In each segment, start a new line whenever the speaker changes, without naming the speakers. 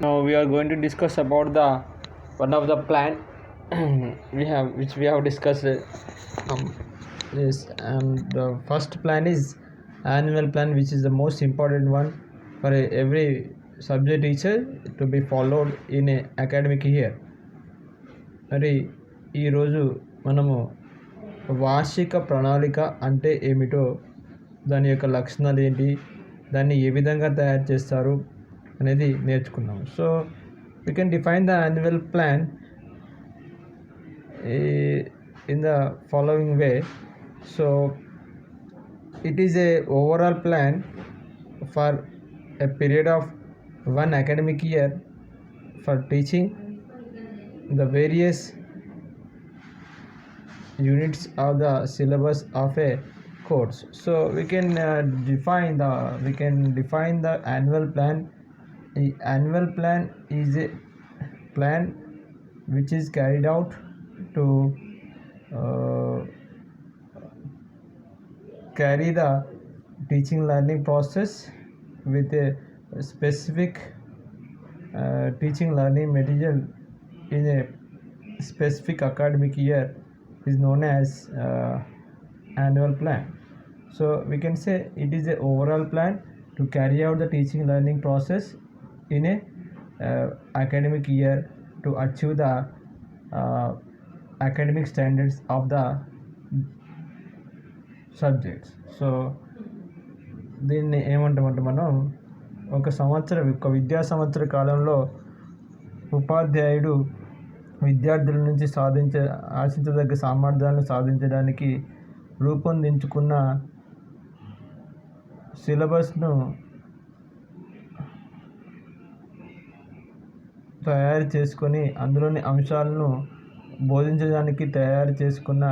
Now we are going to discuss about the one of the plan which we have discussed. This and the first plan is annual plan, which is the most important one for every subject teacher to be followed in a academic year. మరి ఈరోజు మనము వార్షిక ప్రణాళిక అంటే ఏమిటో, దాని యొక్క లక్షణాలు ఏంటి, దాన్ని ఏ విధంగా తయారు చేస్తారు అనేది నేర్చుకున్నాం. So we can define the annual plan in the following way. So it is a overall plan for a period of one academic year for teaching the various units of the syllabus of a course. So we can define the annual plan. The annual plan is a plan which is carried out to carry the teaching learning process with a specific teaching learning material in a specific academic year is known as annual plan. So we can say it is a overall plan to carry out the teaching learning process in a academic year to achieve the academic standards of the subjects. So దీన్ని ఏమంటామంటే, మనం ఒక విద్యా సంవత్సర కాలంలో ఉపాధ్యాయుడు విద్యార్థుల నుంచి ఆశించదగ్గ సామర్థ్యాలను సాధించడానికి రూపొందించుకున్న సిలబస్ను తయారు చేసుకొని అందులోని అంశాలను బోధించడానికి తయారు చేసుకున్న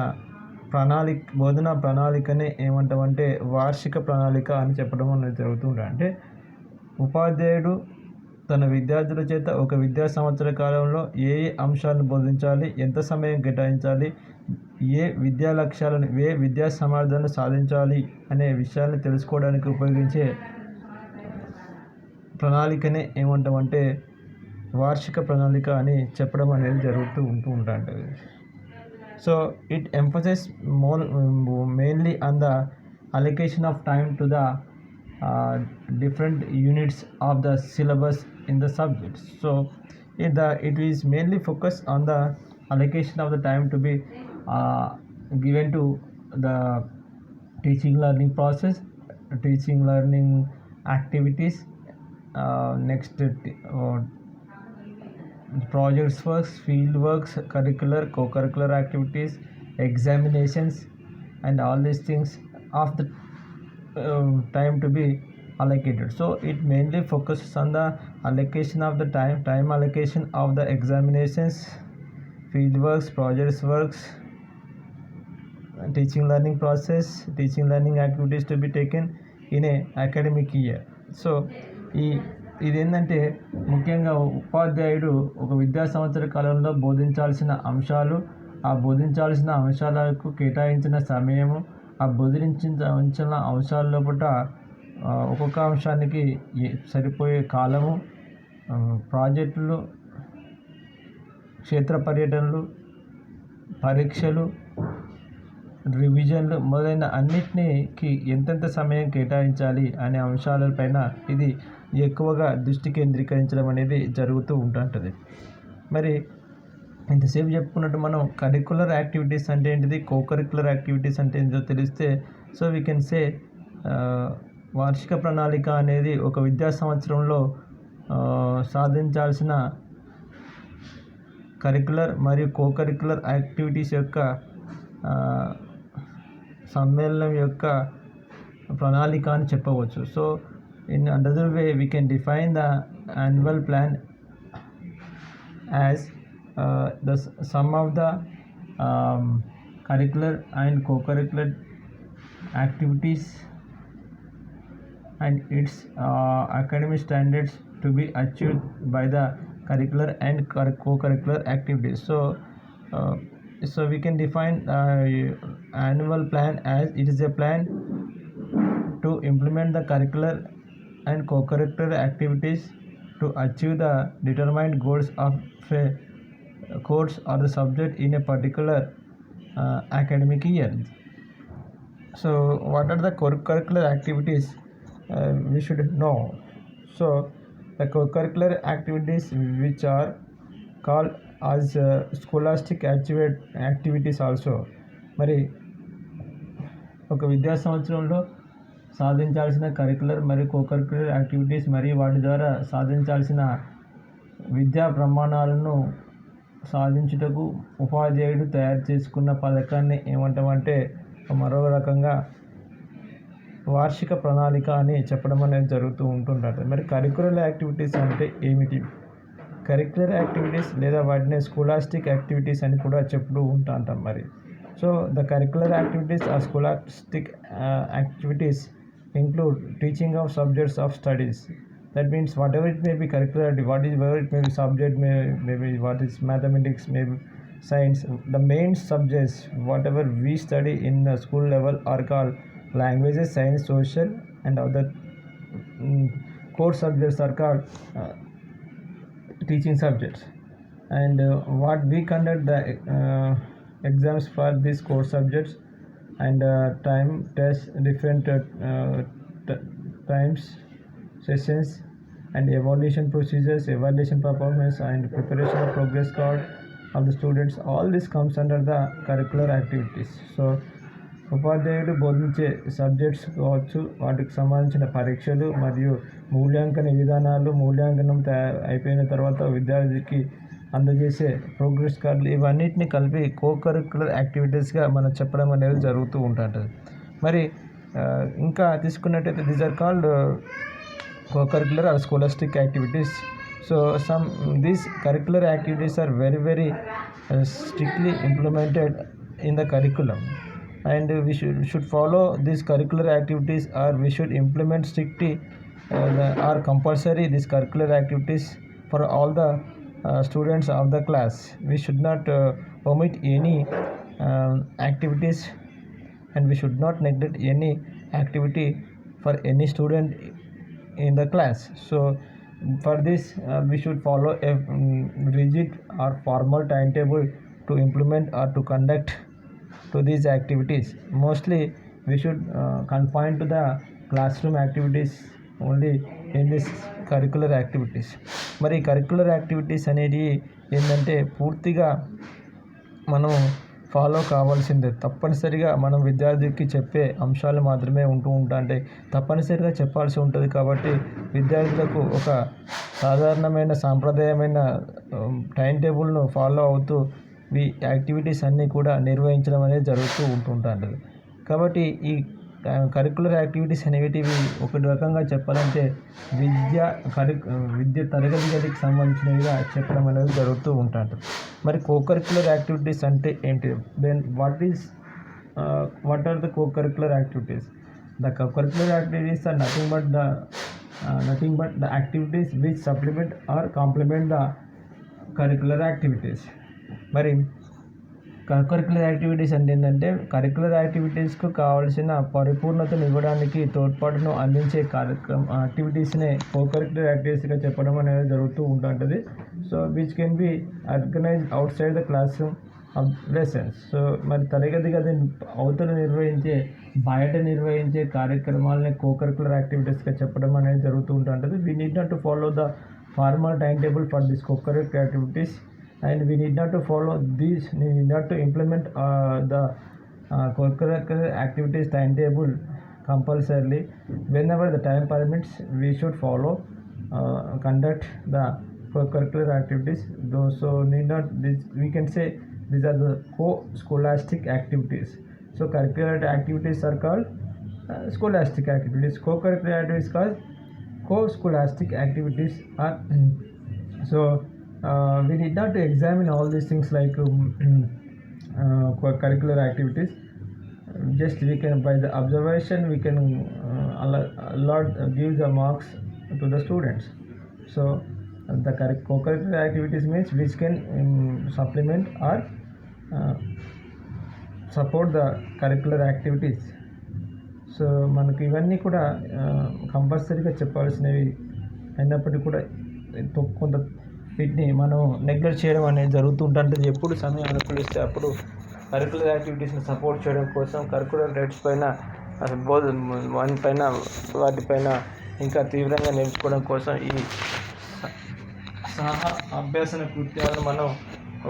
బోధనా ప్రణాళికనే ఏమంటామంటే వార్షిక ప్రణాళిక అని చెప్పడం అనేది జరుగుతుంటుంది. అంటే ఉపాధ్యాయుడు తన విద్యార్థుల చేత ఒక విద్యా సంవత్సర కాలంలో ఏ అంశాలను బోధించాలి, ఎంత సమయం కేటాయించాలి, ఏ విద్యా లక్ష్యాలను, ఏ విద్యా సామర్థ్యాలను సాధించాలి అనే విషయాన్ని తెలుసుకోవడానికి ఉపయోగించే ప్రణాళికనే ఏమంటామంటే వార్షిక ప్రణాళిక అని చెప్పడం అనేది జరుగుతూ ఉంటుంది. So it emphasizes mainly on the allocation of time to the different units of the syllabus in the subjects. So it is mainly focused on the allocation of the time to be given to the teaching learning process, teaching learning activities, next projects works, field works, curricular, co-curricular activities, examinations, and all these things of the time to be allocated. So it mainly focuses on the allocation of the time allocation of the examinations, field works, projects works, teaching learning process, teaching learning activities to be taken in a academic year. So ఇదేంటంటే ముఖ్యంగా ఉపాధ్యాయుడు ఒక విద్యా సంవత్సర కాలంలో బోధించాల్సిన అంశాలకు కేటాయించిన సమయము, ఆ బోధించిన అంశాల లోపల ఒక్కొక్క అంశానికి సరిపోయే కాలము, ప్రాజెక్టులు, క్షేత్ర పర్యటనలు, పరీక్షలు, రివిజన్లు మొదలైన అన్నిటికి ఎంతెంత సమయం కేటాయించాలి అనే అంశాలపైన ఇది ఎక్కువగా దృష్టి కేంద్రీకరించడం అనేది జరుగుతూ ఉంటుంటుంది. మరి ఇంతసేపు చెప్పుకున్నట్టు మనం కరికులర్ యాక్టివిటీస్ అంటే ఏంటిది, కోకరికులర్ యాక్టివిటీస్ అంటే ఏంటో తెలిస్తే, సో వీ కెన్ సే వార్షిక ప్రణాళిక అనేది ఒక విద్యా సంవత్సరంలో సాధించాల్సిన కరికులర్ మరియు కోకరికులర్ యాక్టివిటీస్ యొక్క సమ్మేళనం యొక్క ప్రణాళిక అని చెప్పవచ్చు. So in another way we can define the annual plan as the sum of the curricular and co-curricular activities and its academic standards to be achieved by the curricular and co-curricular activities. So we can define annual plan as it is a plan to implement the curricular and co-curricular activities to achieve the determined goals of a course or the subject in a particular academic year. So what are the co-curricular activities we should know? So the co-curricular activities which are called as scholastic activities also. మరి ఒక విద్యా సంవత్సరంలో సాధించాల్సిన curricular మరియు co-curricular activities మరియు వాటి ద్వారా సాధించాల్సిన విద్యా ప్రమాణాలను సాధించుటకు ఉపాధ్యాయుడు తయారు చేసుకున్న పథకాన్ని ఏమంటామంటే మరో రకంగా వార్షిక ప్రణాళిక అని చెప్పడం అనేది జరుగుతూ ఉంటుంటుంది. మరి కరికులర్ యాక్టివిటీస్ అంటే ఏమిటి? కరికులర్ యాక్టివిటీస్ లేదా వాటిని స్కూలాస్టిక్ యాక్టివిటీస్ అని కూడా చెప్తూ ఉంటాం. మరి so the curricular activities or scholastic activities include teaching of subjects of studies. That means whatever it may be curricular, whatever it may be subject, maybe what is mathematics, maybe science, the main subjects whatever we study in the school level are called languages, science, social and other core subjects are called teaching subjects. And what we conduct the exams for these core subjects and time tests, different times, sessions and evaluation procedures, evaluation performance and preparation of progress card of the students, all this comes under the curricular activities. So ఉపాధ్యాయుడు బోధించే subjects కావచ్చు, వాటికి సంబంధించిన పరీక్షలు మరియు మూల్యాంకన విధానాలు, మూల్యాంకనం అయిపోయిన తర్వాత విద్యార్థికి అందజేసే ప్రోగ్రెస్ కార్డులు, ఇవన్నిటిని కలిపి కోకరికులర్ యాక్టివిటీస్గా మనం చెప్పడం అనేది జరుగుతూ ఉంటుంది. మరి ఇంకా తీసుకున్నట్టయితే these are called cocurricular or scholastic activities. So these curricular activities are very strictly implemented in the curriculum, and we should follow these curricular activities, or we should implement strictly or compulsory these curricular activities for all the students of the class. We should not omit any activities, and we should not neglect any activity for any student in the class. So for this we should follow a rigid or formal timetable to implement or to conduct to these activities. Mostly we should confine to the classroom activities only in this curricular activities. మరి curricular activities అనేది ఏంటంటే పూర్తిగా మనం follow కావాల్సిందే. తప్పనిసరిగా మనం విద్యార్థికి చెప్పే అంశాలు మాత్రమే ఉంటాయి. తప్పనిసరిగా చెప్పాల్సి ఉంటుంది. కాబట్టి విద్యార్థులకు ఒక సాధారణమైన సాంప్రదాయమైన టైం టేబుల్ను ఫాలో అవుతూ ఈ యాక్టివిటీస్ అన్నీ కూడా నిర్వహించడం అనేది జరుగుతూ ఉంటుంటుంది. కాబట్టి ఈ కరికులర్ యాక్టివిటీస్ అనేవి ఒక రకంగా చెప్పాలంటే విద్య తరగతి గదికి సంబంధించినవిగా చెప్పడం అనేది జరుగుతూ ఉంటుంది. మరి కోకరికులర్ యాక్టివిటీస్ అంటే ఏంటి? Then what are the cocurricular activities? The cocurricular activities are nothing but the activities which supplement or complement the curricular activities. మరి కరికులర్ యాక్టివిటీస్ అంటే ఏంటంటే కరికులర్ యాక్టివిటీస్కు కావాల్సిన పరిపూర్ణతను ఇవ్వడానికి తోడ్పాటును అందించే యాక్టివిటీస్నే కోకరికులర్ యాక్టివిటీస్గా చెప్పడం అనేది జరుగుతూ ఉంటుంది. So which can be organised out side the class room lessons. So మరి తరగతి గది అవతల బయట నిర్వహించే కార్యక్రమాలని కోకరికులర్ యాక్టివిటీస్గా చెప్పడం అనేది జరుగుతూ ఉంటుంది. We need not to follow the formal time table for this co-curricular activities, and we need not to follow these, we need not to implement the co-curricular activities timetable compulsorily. Whenever the time permits, we should follow conduct the co-curricular activities. Those so need not this, we can say these are the co-scholastic activities. So curricular activities are called scholastic activities. Co-curricular activities called co-scholastic activities are so we need not to examine all these things like curricular activities. Just we can, by the observation, we can give the marks to the students. So the co-curricular activities means which can supplement or support the curricular activities. So మనకు ఇవన్నీ కూడా కంపల్సరీగా చెప్పాల్సినవి అయినప్పటికీ కూడా కొంత వీటిని మనం neglect చేయడం అనేది జరుగుతుంటుంది. ఎప్పుడు సమయం అనుకూలిస్తే అప్పుడు కరికులర్ యాక్టివిటీస్ని సపోర్ట్ చేయడం కోసం కరికులర్ రైట్స్ పైన వాటిపైన ఇంకా తీవ్రంగా నేర్చుకోవడం కోసం ఈ సహా అభ్యసన కృత్యాలను మనం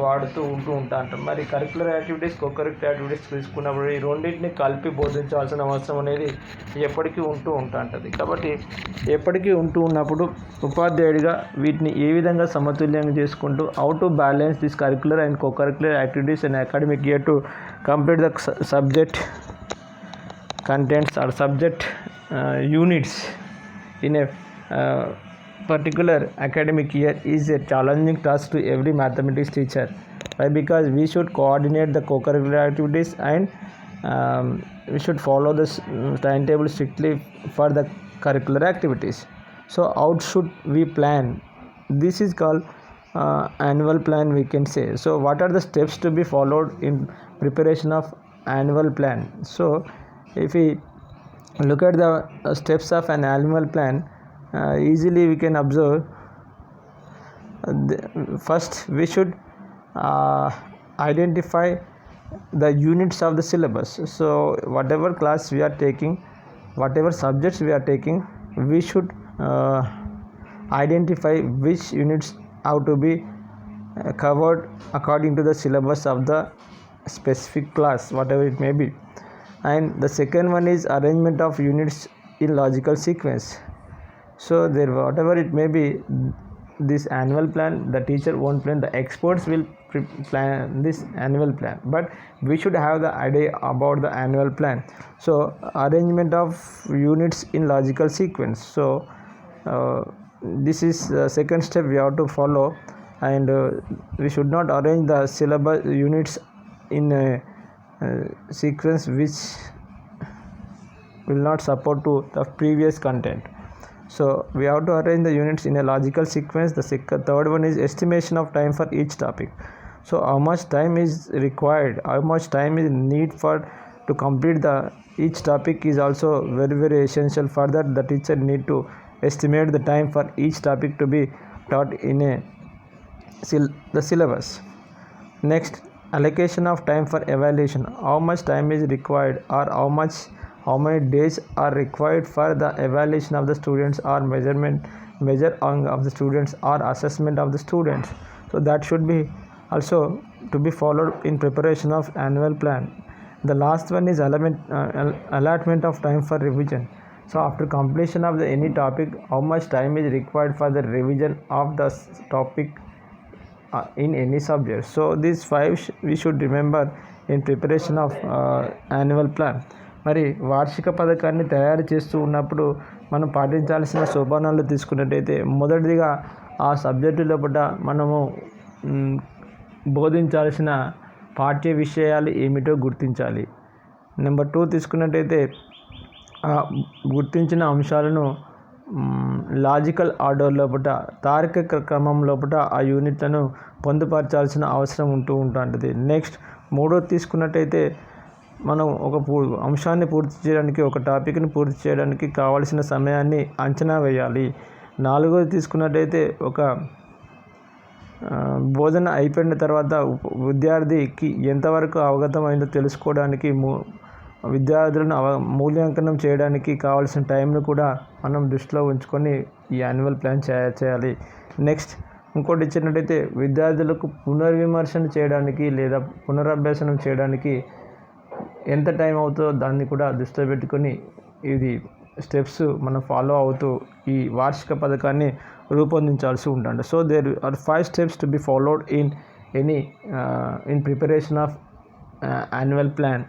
వాడుతూ ఉంటాం. మరి కరికులర్ యాక్టివిటీస్ కోకరికులర్ యాక్టివిటీస్ తీసుకున్నప్పుడు ఈ రెండింటిని కలిపి బోధించాల్సిన అవసరం అనేది ఎప్పటికీ ఉంటుంది. కాబట్టి ఎప్పటికీ ఉన్నప్పుడు ఉపాధ్యాయుడిగా వీటిని ఏ విధంగా సమతుల్యంగా చేసుకుంటూ how to balance this curricular and co-curricular activities and academic year to complete the subject contents or subject units in a particular academic year is a challenging task to every mathematics teacher. Why? Because we should coordinate the co-curricular activities and we should follow the timetable strictly for the curricular activities. So how should we plan? This is called annual plan, we can say. So what are the steps to be followed in preparation of annual plan? So if we look at the steps of an annual plan, easily we can observe. First we should identify the units of the syllabus. So whatever class we are taking, whatever subjects we are taking, we should identify which units have to be covered according to the syllabus of the specific class, whatever it may be. And the second one is arrangement of units in logical sequence. So there, whatever it may be, this annual plan the teacher won't plan, the experts will plan this annual plan, but we should have the idea about the annual plan. So arrangement of units in logical sequence. So this is the second step we have to follow, and we should not arrange the syllabus units in a sequence which will not support to the previous content. So we have to arrange the units in a logical sequence. The third one is estimation of time for each topic. So how much time is required, how much time is need for to complete the each topic is also very essential. For that the teacher need to estimate the time for each topic to be taught in the syllabus. Next, allocation of time for evaluation. How much time is required, or how many days are required for the evaluation of the students, or measure of the students, or assessment of the students. So that should be also to be followed in preparation of annual plan. The last one is allotment of time for revision. So after completion of any topic, how much time is required for the revision of the topic in any subject. So these five we should remember in preparation of annual plan. మరి వార్షిక పథకాన్ని తయారు చేస్తూ ఉన్నప్పుడు మనం పాటించాల్సిన సోపానాలు తీసుకున్నట్టయితే, మొదటిదిగా ఆ సబ్జెక్టు లోపల మనము బోధించాల్సిన పాఠ్య విషయాలు ఏమిటో గుర్తించాలి. నెంబర్ 2 తీసుకున్నట్టయితే గుర్తించిన అంశాలను లాజికల్ ఆర్డర్ లోపల, తార్కిక క్రమం లోపల ఆ యూనిట్లను పొందుపరచాల్సిన అవసరం ఉంటుంది. నెక్స్ట్ 3 తీసుకున్నట్టయితే మనం ఒక అంశాన్ని పూర్తి చేయడానికి, ఒక టాపిక్ని పూర్తి చేయడానికి కావాల్సిన సమయాన్ని అంచనా వేయాలి. 4 తీసుకున్నట్టయితే ఒక బోధన అయిపోయిన తర్వాత విద్యార్థికి ఎంతవరకు అవగతమైందో తెలుసుకోవడానికి విద్యార్థులను మూల్యాంకనం చేయడానికి కావాల్సిన టైంను కూడా మనం దృష్టిలో ఉంచుకొని ఈ యాన్యువల్ ప్లాన్ చేయాలి. నెక్స్ట్ ఇంకోటి ఇచ్చినట్టయితే విద్యార్థులకు పునర్విమర్శన చేయడానికి లేదా పునరభ్యసనం చేయడానికి ఎంత టైం అవుతుందో దాన్ని కూడా దృష్టిలో పెట్టుకొని ఇది స్టెప్స్ మనం ఫాలో అవుతూ ఈ వార్షిక పథకాన్ని రూపొందించాల్సి ఉంటుంది. So there are 5 steps to be followed in preparation of annual plan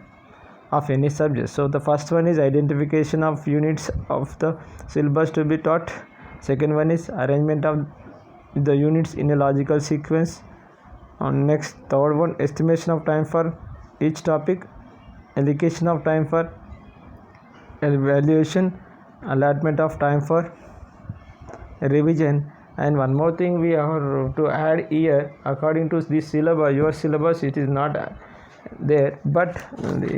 of any subject. So the first one is identification of units of the syllabus to be taught. Second one is arrangement of the units in a logical sequence. Next, third one, estimation of time for each topic, allocation of time for evaluation, allotment of time for revision. And one more thing we have to add here, according to this syllabus, your syllabus, it is not there but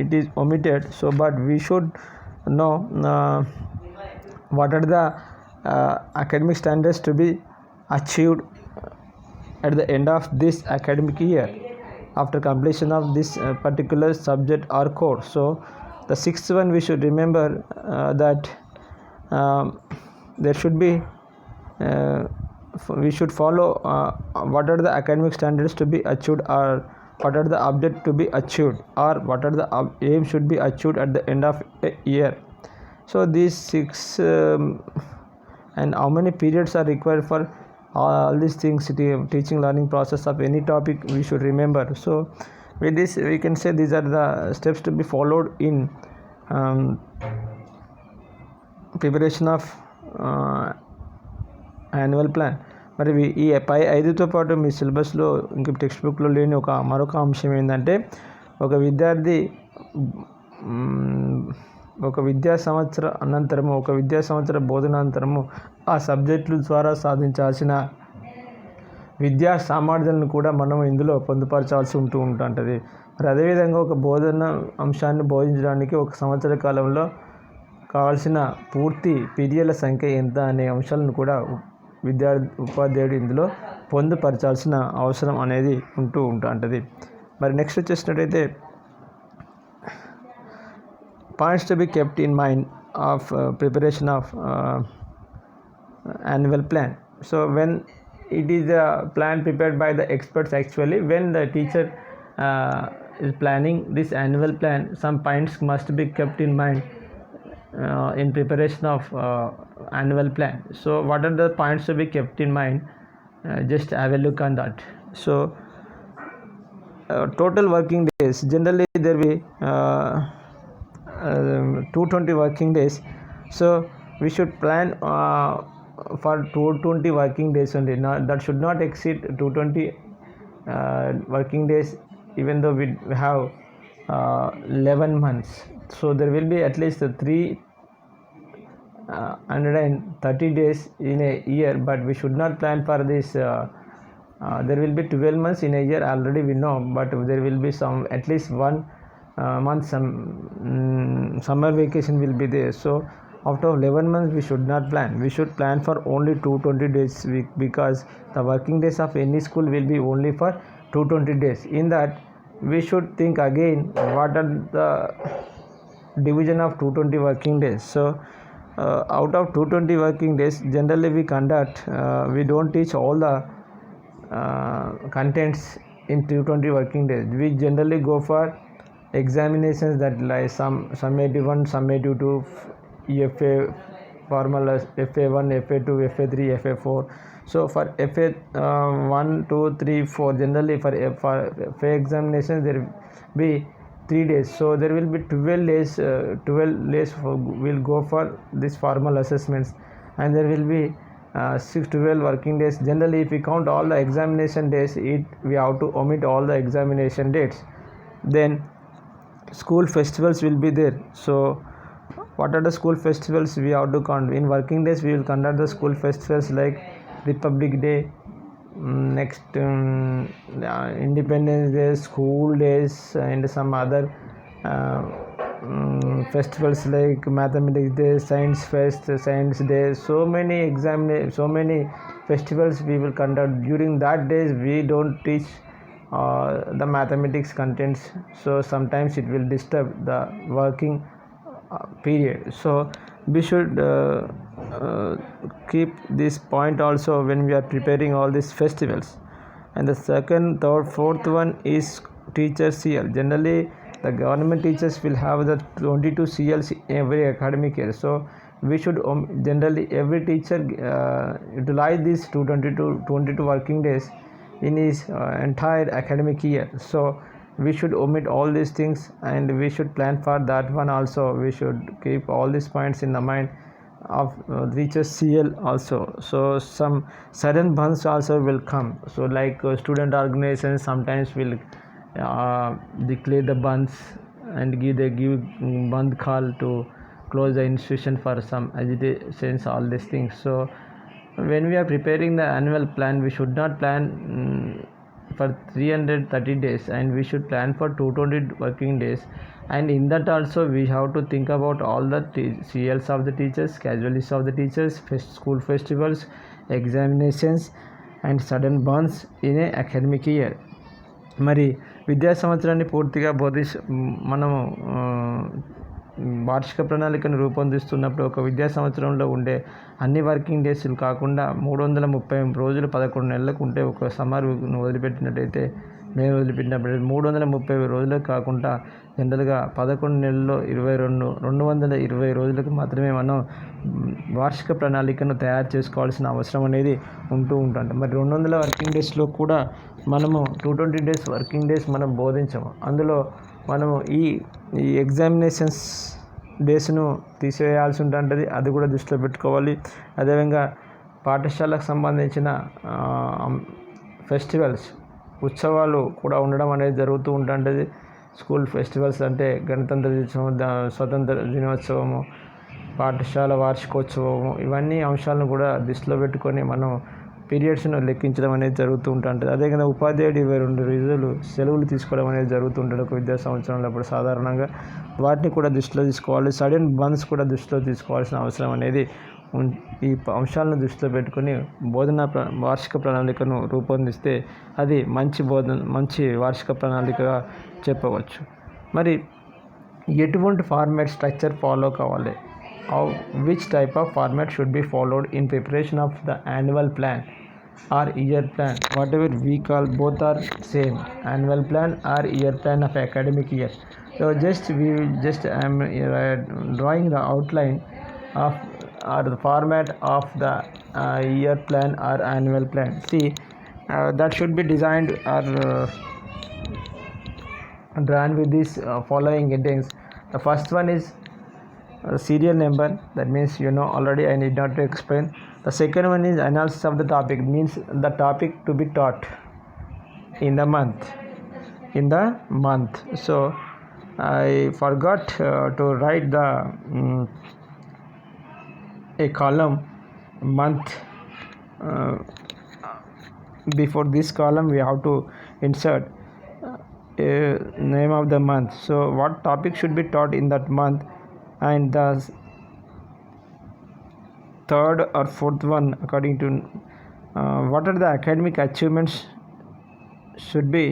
it is omitted. So but we should know what are the academic standards to be achieved at the end of this academic year after completion of this particular subject or course. So the sixth one, we should remember that there should be we should follow what are the academic standards to be achieved, or what are the objects to be achieved, or what are the aim should be achieved at the end of a year. So these six and how many periods are required for all these things, teaching learning process of any topic, we should remember. So with this we can say these are the steps to be followed in preparation of annual plan. మరి ఈ పై 5తో పాటు మీ సిలబస్లో ఇంక text బుక్లో లేని మరొక అంశం ఏంటంటే, ఒక విద్యా సంవత్సర అనంతరము, ఒక విద్యా సంవత్సర బోధనానంతరము ఆ సబ్జెక్టుల ద్వారా సాధించాల్సిన విద్యా సామర్థ్యాలను కూడా మనం ఇందులో పొందుపరచాల్సి ఉంటుంది. మరి అదేవిధంగా ఒక బోధన అంశాన్ని బోధించడానికి ఒక సంవత్సర కాలంలో కావాల్సిన పూర్తి పీరియడ్ల సంఖ్య ఎంత అనే అంశాలను కూడా ఉపాధ్యాయుడు ఇందులో పొందుపరచాల్సిన అవసరం అనేది ఉంటుంది. మరి నెక్స్ట్ వచ్చేసినట్టయితే points to be kept in mind of preparation of annual plan. So when it is a plan prepared by the experts, actually when the teacher is planning this annual plan, some points must be kept in mind in preparation of annual plan. So what are the points to be kept in mind? Just have a look on that. So total working days, generally there will be 220 working days. So we should plan for 220 working days only. That should not exceed 220 working days, even though we have 11 months. So there will be at least 330 days in a year, but we should not plan for this. There will be 12 months in a year, already we know, but there will be some at least 1 month summer vacation will be there. So out of 11 months we should not plan. We should plan for only 220 days because the working days of any school will be only for 220 days. In that we should think again what are the division of 220 working days. So out of 220 working days, generally we conduct we don't teach all the contents in 220 working days. We generally go for examinations that like summative 1, summative 2, FA formulas, FA1, FA2, FA3, FA4. So for FA 1, 2, 3, 4, generally for FA examinations there will be 3 days. So there will be 12 days. 12 days will go for this formal assessments, and there will be 6 to 12 working days. Generally, if we count all the examination days, we have to omit all the examination dates. Then school festivals will be there. So what are the school festivals we have to count? In working days we will conduct the school festivals like Republic Day, next Independence Day, school days, and some other festivals like Mathematics Day, Science Fest, Science Day. So many festivals we will conduct. During that days we don't teach the mathematics contents, so sometimes it will disturb the working period. So we should keep this point also when we are preparing all these festivals. And the second, third, fourth one is teacher CL. Generally the government teachers will have the 22 CLs every academic year. So we should generally every teacher utilize these 22 working days in his entire academic year. So we should omit all these things, and we should plan for that one also. We should keep all these points in the mind of teachers CL also. So some sudden bunds also will come. So like student organizations sometimes will declare the bunds and give band call to close the institution for some agitations, all these things. So when we are preparing the annual plan, we should not plan for 330 days, and we should plan for 220 working days. And in that also we have to think about all the CLs of the teachers, casualties of the teachers, school festivals, examinations and sudden burns in a academic year. మరి విద్యా సంవత్సరాన్ని పూర్తిగా మనము వార్షిక ప్రణాళికను రూపొందిస్తున్నప్పుడు ఒక విద్యా సంవత్సరంలో ఉండే అన్ని వర్కింగ్ డేస్లు కాకుండా 335 రోజులు 11 నెలలకు ఉంటే ఒక సమ్మర్ను వదిలిపెట్టినట్టయితే మే వదిలిపెట్టినప్పుడు 330 రోజులకు కాకుండా జనరల్గా 11 నెలల్లో 220 రోజులకు మాత్రమే మనం వార్షిక ప్రణాళికను తయారు చేసుకోవాల్సిన అవసరం అనేది ఉంటూ ఉంటుంది. మరి 200 వర్కింగ్ డేస్లో కూడా మనము 220 డేస్ వర్కింగ్ డేస్ మనం బోధించము. అందులో మనము ఈ ఎగ్జామినేషన్స్ డేస్ను తీసివేయాల్సి ఉంటుంది. అది కూడా దృష్టిలో పెట్టుకోవాలి. అదేవిధంగా పాఠశాలకు సంబంధించిన ఫెస్టివల్స్ ఉత్సవాలు కూడా ఉండడం అనేది జరుగుతూ ఉంటుంది. స్కూల్ ఫెస్టివల్స్ అంటే గణతంత్ర దినోత్సవం, స్వతంత్ర దినోత్సవము, పాఠశాల వార్షికోత్సవము, ఇవన్నీ అంశాలను కూడా దృష్టిలో పెట్టుకొని మనం పీరియడ్స్ను లెక్కించడం అనేది జరుగుతూ ఉంటుంది. అదేవిధంగా ఉపాధ్యాయుడు 22 రోజులు సెలవులు తీసుకోవడం అనేది జరుగుతుంటుంది ఒక విద్యా సంవత్సరంలో. అప్పుడు సాధారణంగా వాటిని కూడా దృష్టిలో తీసుకోవాలి. సడన్ బర్న్స్ కూడా దృష్టిలో తీసుకోవాల్సిన అవసరం అనేది ఈ అంశాలను దృష్టిలో పెట్టుకుని వార్షిక ప్రణాళికను రూపొందిస్తే అది మంచి వార్షిక ప్రణాళికగా చెప్పవచ్చు. మరి ఎటువంటి ఫార్మాట్ స్ట్రక్చర్ ఫాలో కావాలి? Which type of format should be followed in preparation of the annual plan or year plan, whatever we call, both are same, annual plan or year plan of academic year. So I am drawing the outline of or the format of the year plan or annual plan. See, that should be designed or drawn with these following headings. The first one is serial number, that means already, I need not to explain. The second one is analysis of the topic, means the topic to be taught in the month. So I forgot to write a column month. Before this column we have to insert name of the month. So what topic should be taught in that month, and the third or fourth one according to what are the academic achievements should be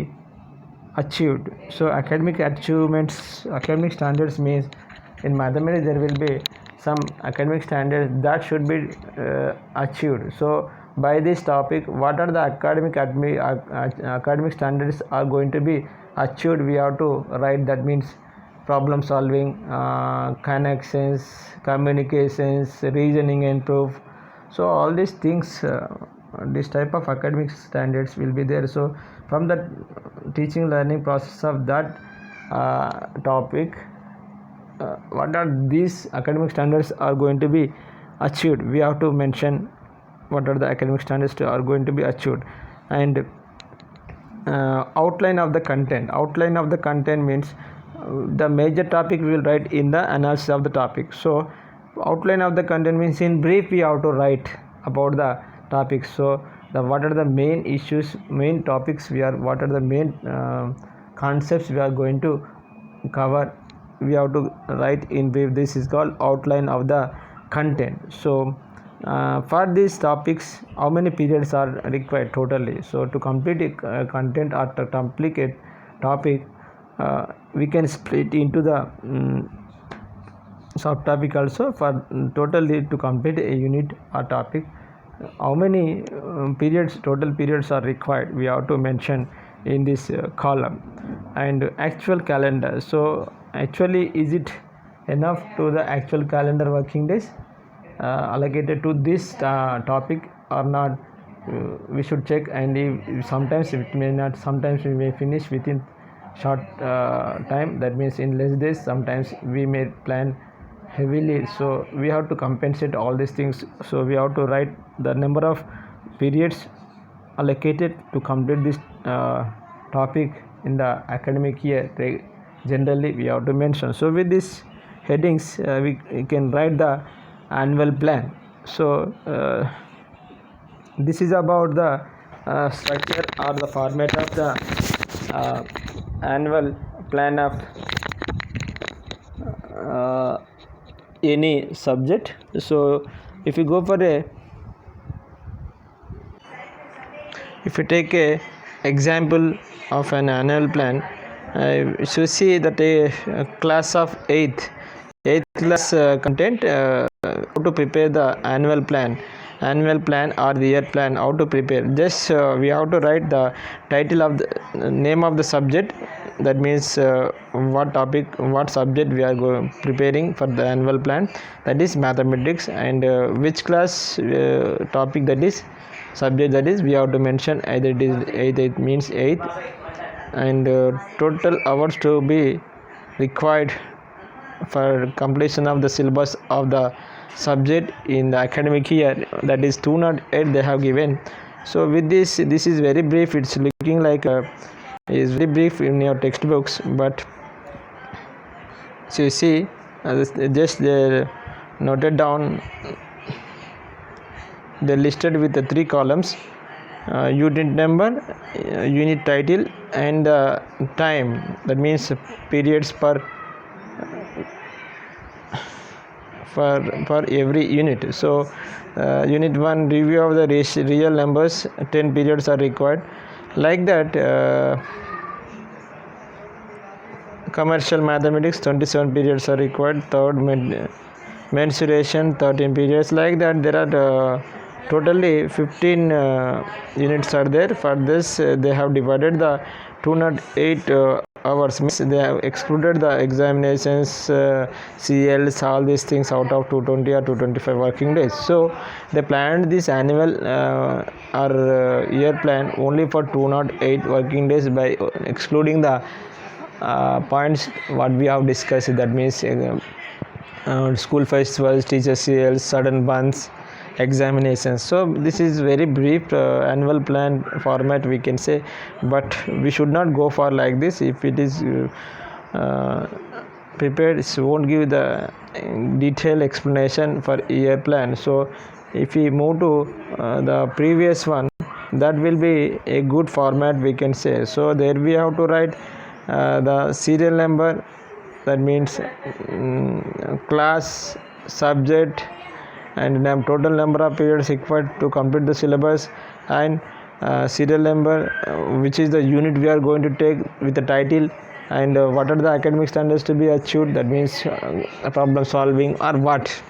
achieved. So academic standards means in mathematics there will be some academic standards that should be achieved. So by this topic, what are the academic standards are going to be achieved, we have to write. That means problem solving, connections, communications, reasoning and proof. So all these things, this type of academic standards will be there. So from the teaching learning process of that topic, what are these academic standards are going to be achieved, we have to mention what are the academic standards are going to be achieved. And outline of the content means the major topic we will write in the analysis of the topic. So outline of the content means in brief we have to write about the topic. So what are the main issues, main topics what are the main concepts we are going to cover, we have to write in brief. This is called outline of the content. So for these topics, how many periods are required totally? So to complete content or to complete a topic, we can split into the subtopic also. For totally to complete a unit or topic, how many total periods are required, we have to mention in this column. And actual calendar, so actually is it enough to the actual calendar working days allocated to this topic or not? We should check. And sometimes it may not, sometimes we may finish within short time, that means in less days. Sometimes we may plan heavily, so we have to compensate all these things. So we have to write the number of periods allocated to complete this topic in the academic year. Generally we have to mention. So with these headings we can write the annual plan. So this is about the structure or the format of the annual plan of any subject. So if you go for a if you take a example of an annual plan, you see that a class of 8th class content how to prepare the annual plan or the year plan, how to prepare. Just we have to write the title of the name of the subject, that means what topic, what subject we are preparing for the annual plan, that is mathematics, and which class topic, that is subject, that is we have to mention either it means 8th, and total hours to be required for completion of the syllabus of the subject in the academic year, that is 208 they have given. So with this is very brief, it's looking like is very brief in your textbooks, but so you see just they noted down, they listed with the 3 columns: unit number, unit title, and time, that means periods per for every unit. So unit 1, review of the real numbers, 10 periods are required, like that. Commercial mathematics, 27 periods are required. Third, mensuration, 13 periods, like that. There are totally 15 units are there. For this they have divided the 208 hours, means they have excluded the examinations, CLs, all these things out of 220 or 225 working days. So they planned this annual or year plan only for 208 working days by excluding the points what we have discussed, that means school festivals, teacher CLs, sudden bunts, examinations. So this is very brief annual plan format, we can say, but we should not go for like this. If it is prepared, it won't give the detailed explanation for year plan. So if we move to the previous one, that will be a good format, we can say. So there we have to write the serial number, that means class, subject, and total number of periods required to complete the syllabus, and serial number, which is the unit we are going to take, with the title, and what are the academic standards to be achieved, that means problem solving or what,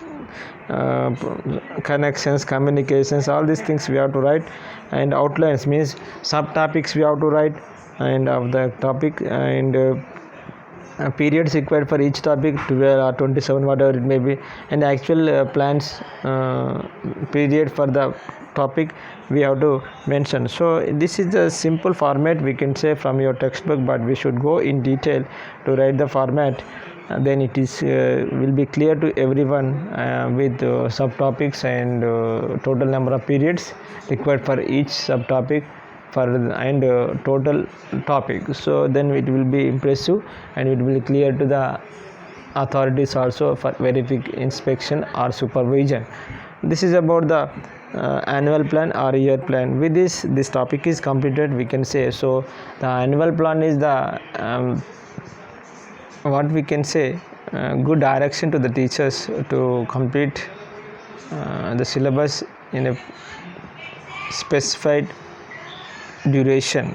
connections, communications, all these things we have to write, and outlines means subtopics we have to write, and of the topic, and periods required for each topic, 12 or 27, whatever it may be, and actual plans period for the topic we have to mention. So this is the simple format, we can say, from your textbook, but we should go in detail to write the format, then it is will be clear to everyone with subtopics and total number of periods required for each subtopic for and total topic. So then it will be impressive, and it will be clear to the authorities also for inspection or supervision. This is about the annual plan or year plan. With this topic is completed, we can say. So the annual plan is the what we can say, good direction to the teachers to complete the syllabus in a specified duration.